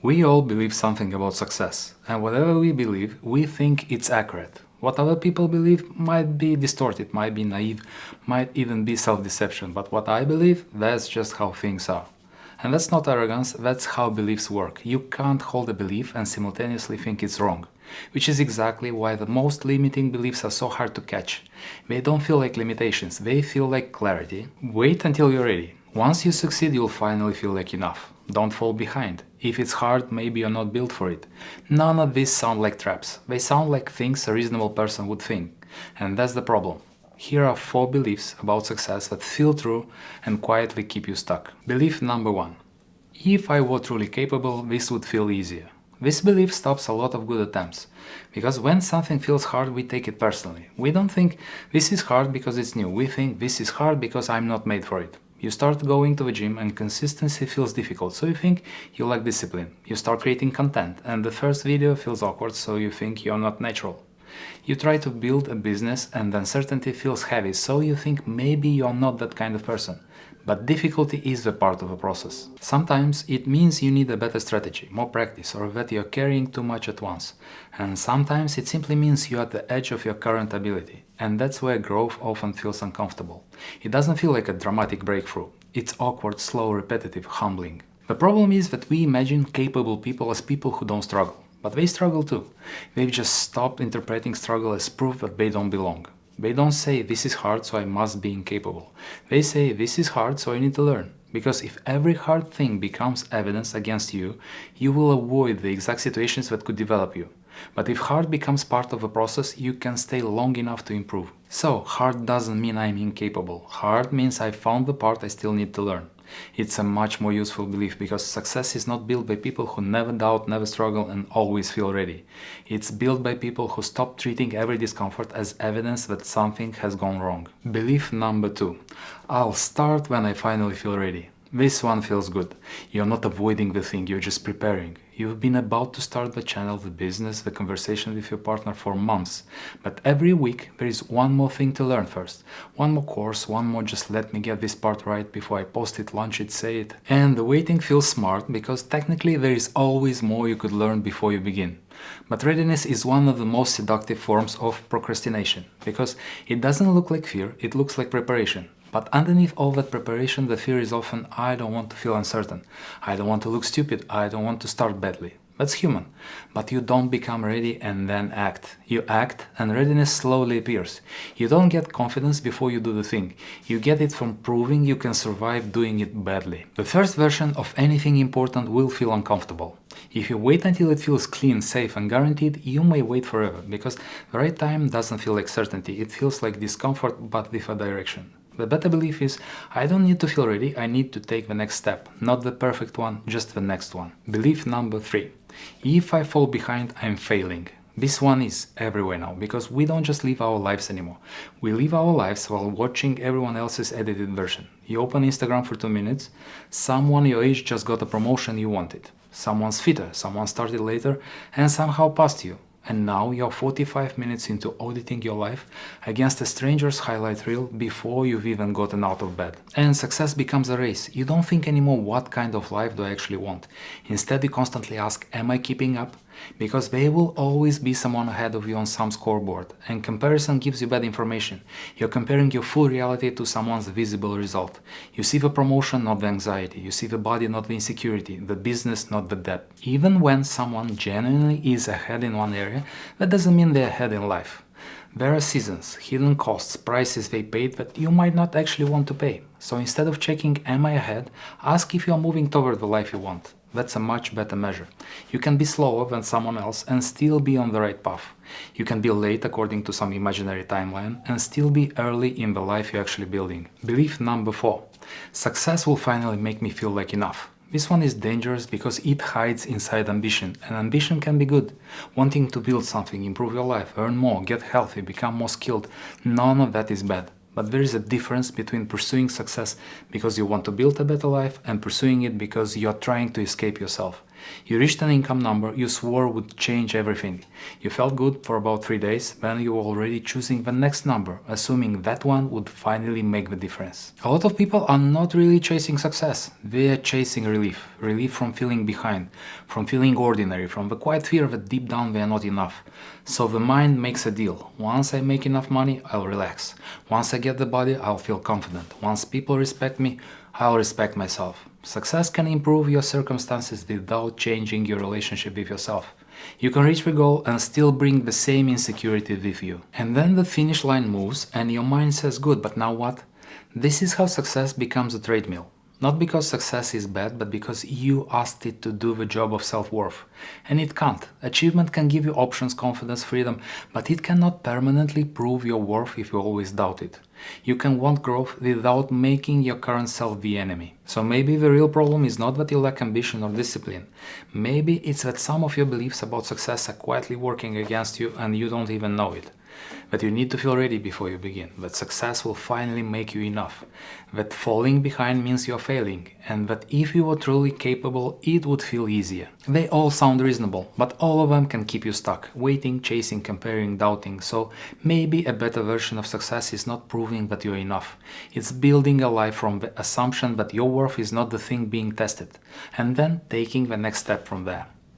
We all believe something about success, and whatever we believe, we think it's accurate. What other people believe might be distorted, might be naive, might even be self-deception, but what I believe, that's just how things are. And that's not arrogance, that's how beliefs work. You can't hold a belief and simultaneously think it's wrong, which is exactly why the most limiting beliefs are so hard to catch. They don't feel like limitations, they feel like clarity. Wait until you're ready. Once you succeed, you'll finally feel like enough. Don't fall behind. If it's hard, maybe you're not built for it. None of these sound like traps. They sound like things a reasonable person would think. And that's the problem. Here are 4 beliefs about success that feel true and quietly keep you stuck. Belief number 1. If I were truly capable, this would feel easier. This belief stops a lot of good attempts, because when something feels hard, we take it personally. We don't think this is hard because it's new, we think this is hard because I'm not made for it. You start going to the gym and consistency feels difficult, so you think you lack discipline. You start creating content and the first video feels awkward, so you think you're not natural. You try to build a business and uncertainty feels heavy, so you think maybe you're not that kind of person. But difficulty is a part of the process. Sometimes it means you need a better strategy, more practice, or that you're carrying too much at once. And sometimes it simply means you're at the edge of your current ability. And that's where growth often feels uncomfortable. It doesn't feel like a dramatic breakthrough. It's awkward, slow, repetitive, humbling. The problem is that we imagine capable people as people who don't struggle. But they struggle too. They've just stopped interpreting struggle as proof that they don't belong. They don't say, this is hard, so I must be incapable. They say, this is hard, so I need to learn. Because if every hard thing becomes evidence against you, you will avoid the exact situations that could develop you. But if hard becomes part of the process, you can stay long enough to improve. So, hard doesn't mean I'm incapable. Hard means I found the part I still need to learn. It's a much more useful belief because success is not built by people who never doubt, never struggle and always feel ready. It's built by people who stop treating every discomfort as evidence that something has gone wrong. Belief number 2. I'll start when I finally feel ready. This one feels good. You're not avoiding the thing, you're just preparing. You've been about to start the channel, the business, the conversation with your partner for months. But every week there is one more thing to learn first. One more course, one more just let me get this part right before I post it, launch it, say it. And the waiting feels smart because technically there is always more you could learn before you begin. But readiness is one of the most seductive forms of procrastination because it doesn't look like fear, it looks like preparation. But underneath all that preparation, the fear is often, I don't want to feel uncertain, I don't want to look stupid, I don't want to start badly. That's human. But you don't become ready and then act. You act and readiness slowly appears. You don't get confidence before you do the thing. You get it from proving you can survive doing it badly. The first version of anything important will feel uncomfortable. If you wait until it feels clean, safe and guaranteed, you may wait forever, because the right time doesn't feel like certainty, it feels like discomfort but with a direction. The better belief is, I don't need to feel ready, I need to take the next step. Not the perfect one, just the next one. Belief number 3. If I fall behind, I'm failing. This one is everywhere now, because we don't just live our lives anymore. We live our lives while watching everyone else's edited version. You open Instagram for 2 minutes, someone your age just got a promotion you wanted. Someone's fitter, someone started later and somehow passed you. And now you're 45 minutes into auditing your life against a stranger's highlight reel before you've even gotten out of bed. And success becomes a race. You don't think anymore, what kind of life do I actually want? Instead you constantly ask, am I keeping up? Because there will always be someone ahead of you on some scoreboard, and comparison gives you bad information. You're comparing your full reality to someone's visible result. You see the promotion, not the anxiety. You see the body, not the insecurity. The business, not the debt. Even when someone genuinely is ahead in one area, that doesn't mean they're ahead in life. There are seasons, hidden costs, prices they paid that you might not actually want to pay. So instead of checking, am I ahead, ask if you're moving toward the life you want. That's a much better measure. You can be slower than someone else and still be on the right path. You can be late according to some imaginary timeline and still be early in the life you're actually building. Belief number 4. Success will finally make me feel like enough. This one is dangerous because it hides inside ambition, and ambition can be good. Wanting to build something, improve your life, earn more, get healthy, become more skilled, none of that is bad. But there is a difference between pursuing success because you want to build a better life and pursuing it because you're trying to escape yourself. You reached an income number you swore would change everything. You felt good for about 3 days, then you were already choosing the next number, assuming that one would finally make the difference. A lot of people are not really chasing success, they are chasing relief. Relief from feeling behind, from feeling ordinary, from the quiet fear that deep down they are not enough. So the mind makes a deal. Once I make enough money, I'll relax. Once I get the body, I'll feel confident. Once people respect me, I'll respect myself. Success can improve your circumstances without changing your relationship with yourself. You can reach the goal and still bring the same insecurity with you. And then the finish line moves and your mind says, good, but now what? This is how success becomes a treadmill. Not because success is bad, but because you asked it to do the job of self-worth. And it can't. Achievement can give you options, confidence, freedom, but it cannot permanently prove your worth if you always doubt it. You can want growth without making your current self the enemy. So maybe the real problem is not that you lack ambition or discipline. Maybe it's that some of your beliefs about success are quietly working against you and you don't even know it. That you need to feel ready before you begin, that success will finally make you enough, that falling behind means you're failing, and that if you were truly capable, it would feel easier. They all sound reasonable, but all of them can keep you stuck, waiting, chasing, comparing, doubting. So maybe a better version of success is not proving that you're enough. It's building a life from the assumption that your worth is not the thing being tested, and then taking the next step from there.